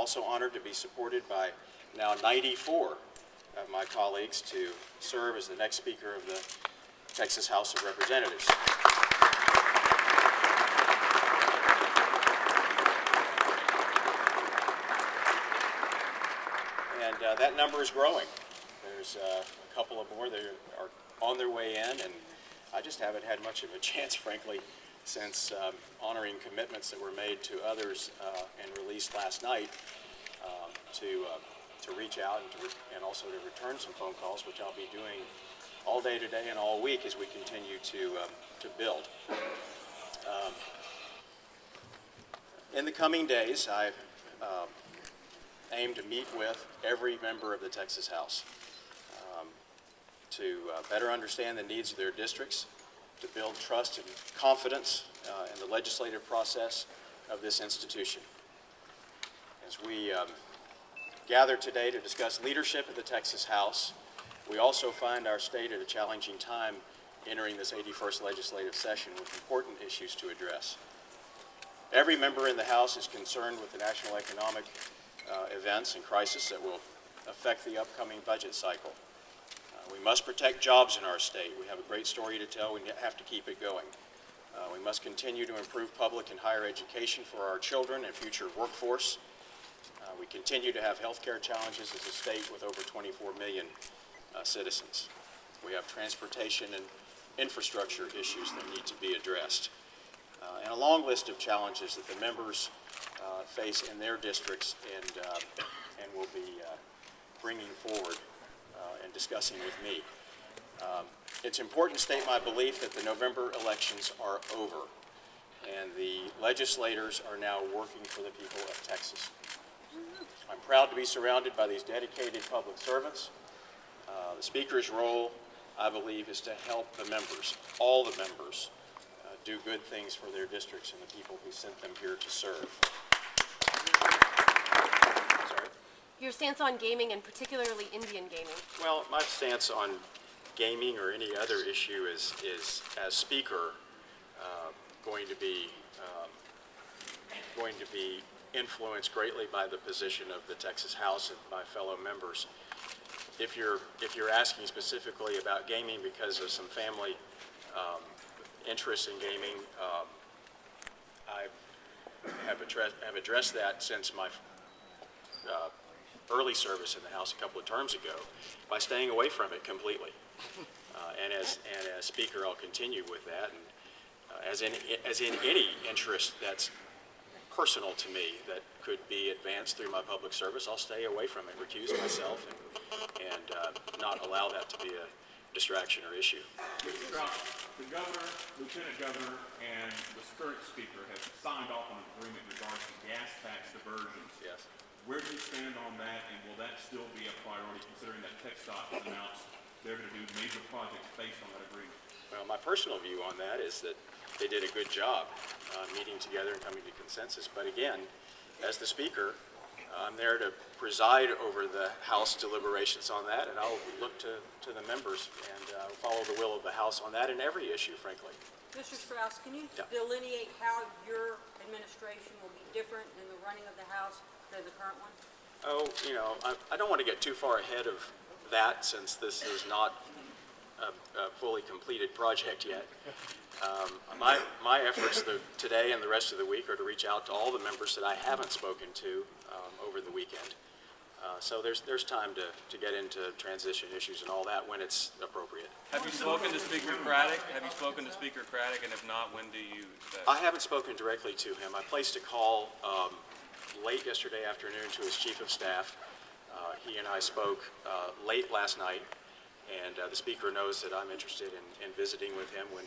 also honored to be supported by now 94 of my colleagues to serve as the next Speaker of the Texas House of Representatives. And that number is growing. There's a couple of more that are on their way in, and I just haven't had much of a chance, frankly, since honoring commitments that were made to others and released last night to reach out and also to return some phone calls, which I'll be doing all day today and all week as we continue to build. In the coming days, I aim to meet with every member of the Texas House to better understand the needs of their districts, to build trust and confidence in the legislative process of this institution. As we gather today to discuss leadership at the Texas House, we also find our state at a challenging time entering this 81st legislative session with important issues to address. Every member in the House is concerned with the national economic events and crisis that will affect the upcoming budget cycle. We must protect jobs in our state. We have a great story to tell. We have to keep it going. We must continue to improve public and higher education for our children and future workforce. We continue to have health care challenges as a state with over 24 million citizens. We have transportation and infrastructure issues that need to be addressed. And a long list of challenges that the members face in their districts and will be bringing forward and discussing with me. It's important to state my belief that the November elections are over and the legislators are now working for the people of Texas. I'm proud to be surrounded by these dedicated public servants. The Speaker's role, I believe, is to help the members, all the members, do good things for their districts and the people who sent them here to serve. Sorry? Your stance on gaming, and particularly Indian gaming. Well, my stance on gaming or any other issue is as Speaker, going to be influenced greatly by the position of the Texas House and my fellow members. If you're asking specifically about gaming because of some family interest in gaming, I have addressed that since my early service in the House a couple of terms ago by staying away from it completely. And as Speaker, I'll continue with that. And as in any interest that's personal to me that could be advanced through my public service, I'll stay away from it, recuse myself, and not allow that to be a distraction or issue. Mr. Straus, the governor, lieutenant governor, and the current speaker have signed off on an agreement regarding gas tax diversions. Yes. Where do you stand on that, and will that still be a priority, considering that TxDOT has announced they're going to do major projects based on that agreement? Well, my personal view on that is that they did a good job meeting together and coming to consensus. But again, as the Speaker, I'm there to preside over the House deliberations on that, and I'll look to the members and follow the will of the House on that in every issue, frankly. Mr. Straus, can you delineate how your administration will be different in the running of the House than the current one? Oh, you know, I don't want to get too far ahead of that since this is not a fully completed project yet. My efforts today and the rest of the week are to reach out to all the members that I haven't spoken to over the weekend. So there's time to get into transition issues and all that when it's appropriate. Have you spoken to Speaker Craddock? Have you spoken to Speaker Craddock, and if not, when do you? I haven't spoken directly to him. I placed a call late yesterday afternoon to his chief of staff. He and I spoke late last night, and the Speaker knows that I'm interested in visiting with him when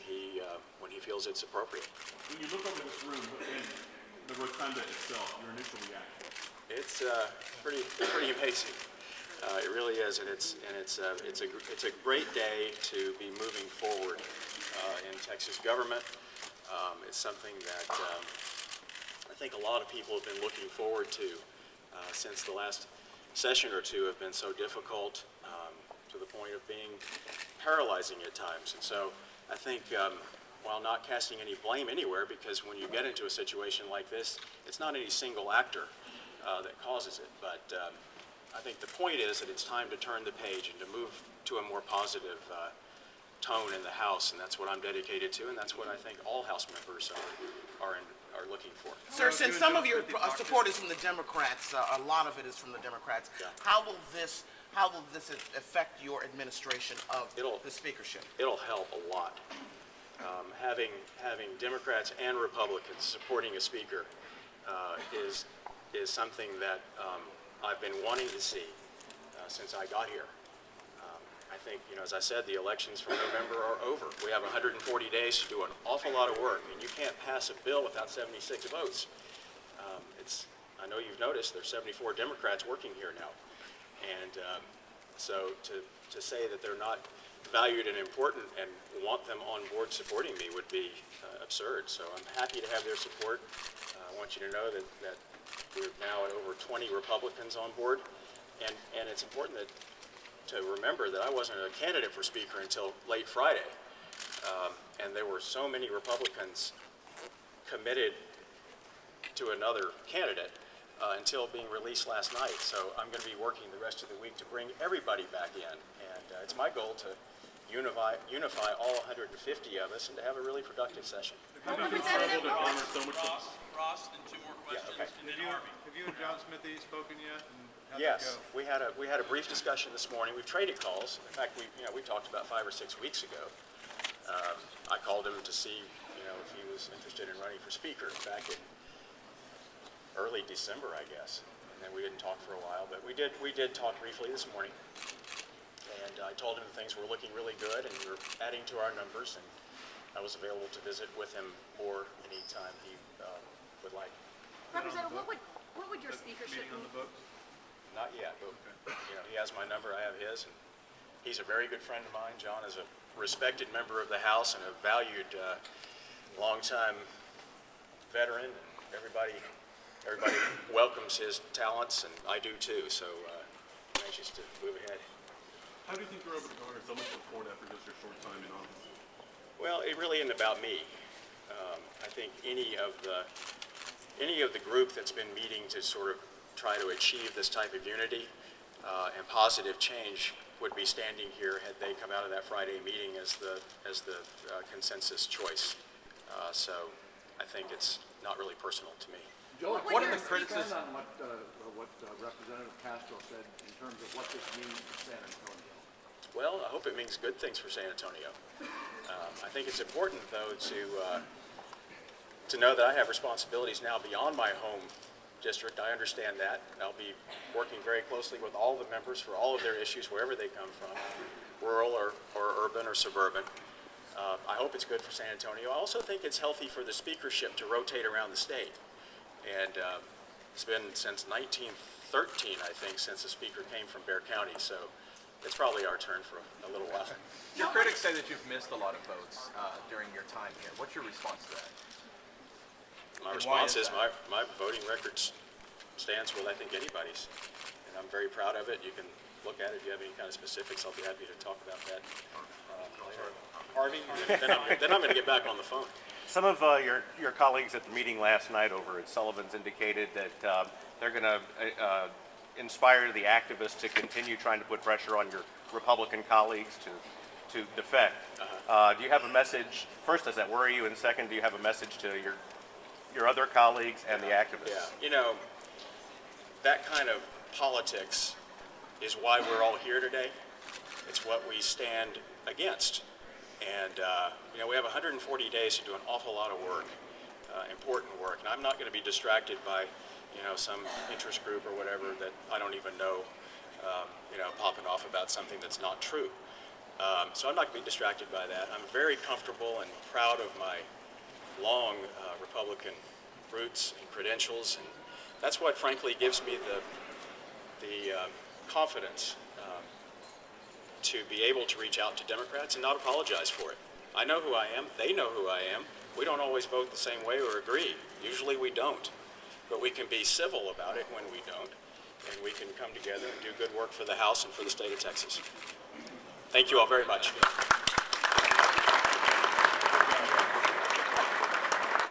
he feels it's appropriate. When you look over this room and the rotunda itself, your initial reaction? It's pretty amazing. It really is, and it's a great day to be moving forward in Texas government. It's something that I think a lot of people have been looking forward to since the last session or two have been so difficult to the point of being paralyzing at times. And so I think while not casting any blame anywhere, because when you get into a situation like this, it's not any single actor. that causes it. But I think the point is that it's time to turn the page and to move to a more positive tone in the House, and that's what I'm dedicated to, and that's what I think all House members are looking for. Sir, since some of your support is from the Democrats, a lot of it is from the Democrats, Yeah. how will this affect your administration of the speakership? It'll help a lot. Having Democrats and Republicans supporting a speaker is something that I've been wanting to see since I got here. I think, as I said, the elections for November are over. We have 140 days to do an awful lot of work, and you can't pass a bill without 76 votes. I know you've noticed there's 74 Democrats working here now, and so to say that they're not valued and important and want them on board supporting me would be absurd. So I'm happy to have their support. I want you to know that we're now at over 20 Republicans on board, and it's important to remember that I wasn't a candidate for Speaker until late Friday, and there were so many Republicans committed to another candidate until being released last night. So I'm going to be working the rest of the week to bring everybody back in, and it's my goal to unify all 150 of us and to have a really productive session. Have you been troubled to honor so much? Ross, then two more questions, okay. and then Harvey. Have you and John Smithy spoken yet? And how'd that Yes, go? we had a brief discussion this morning. We've traded calls. In fact, we talked about 5 or 6 weeks ago. I called him to see if he was interested in running for Speaker back in early December, I guess. And then we didn't talk for a while, but we did talk briefly this morning. And I told him things were looking really good, and we were adding to our numbers, and I was available to visit with him more anytime he would like. Representative, what would your speakership Meeting on be? the books? Not yet, but he has my number, I have his, and he's a very good friend of mine. John is a respected member of the House and a valued, longtime veteran. Everybody welcomes his talents, and I do too. So I'm anxious to move ahead. How do you think you're able to garner so much support after just your short time in office? Well, it really isn't about me. I think any of the group that's been meeting to sort of try to achieve this type of unity and positive change would be standing here had they come out of that Friday meeting as the consensus choice. So I think it's not really personal to me. Joe, What are the criticisms on what Representative Castro said in terms of what this means for San Antonio? Well, I hope it means good things for San Antonio. I think it's important, though, to know that I have responsibilities now beyond my home district. I understand that. I'll be working very closely with all the members for all of their issues, wherever they come from, rural or urban or suburban. I hope it's good for San Antonio. I also think it's healthy for the speakership to rotate around the state. And it's been since 1913, I think, since the speaker came from Bexar County. So it's probably our turn for a little while. Your critics say that you've missed a lot of votes during your time here. What's your response to that? My response is my voting record stands with, I think, anybody's. And I'm very proud of it. You can look at it. If you have any kind of specifics, I'll be happy to talk about that later. Harvey, then I'm going to get back on the phone. Some of your colleagues at the meeting last night over at Sullivan's indicated that they're going to inspire the activists to continue trying to put pressure on your Republican colleagues to defect. Do you have a message? First, does that worry you? And second, do you have a message to your other colleagues and the activists? Yeah, that kind of politics is why we're all here today. It's what we stand against. And, we have 140 days to do an awful lot of work, important work. And I'm not going to be distracted by, some interest group or whatever that I don't even know, popping off about something that's not true. So I'm not going to be distracted by that. I'm very comfortable and proud of my long Republican roots and credentials. And that's what, frankly, gives me the confidence to be able to reach out to Democrats and not apologize for it. I know who I am. They know who I am. We don't always vote the same way or agree. Usually we don't. But we can be civil about it when we don't. And we can come together and do good work for the House and for the state of Texas. Thank you all very much.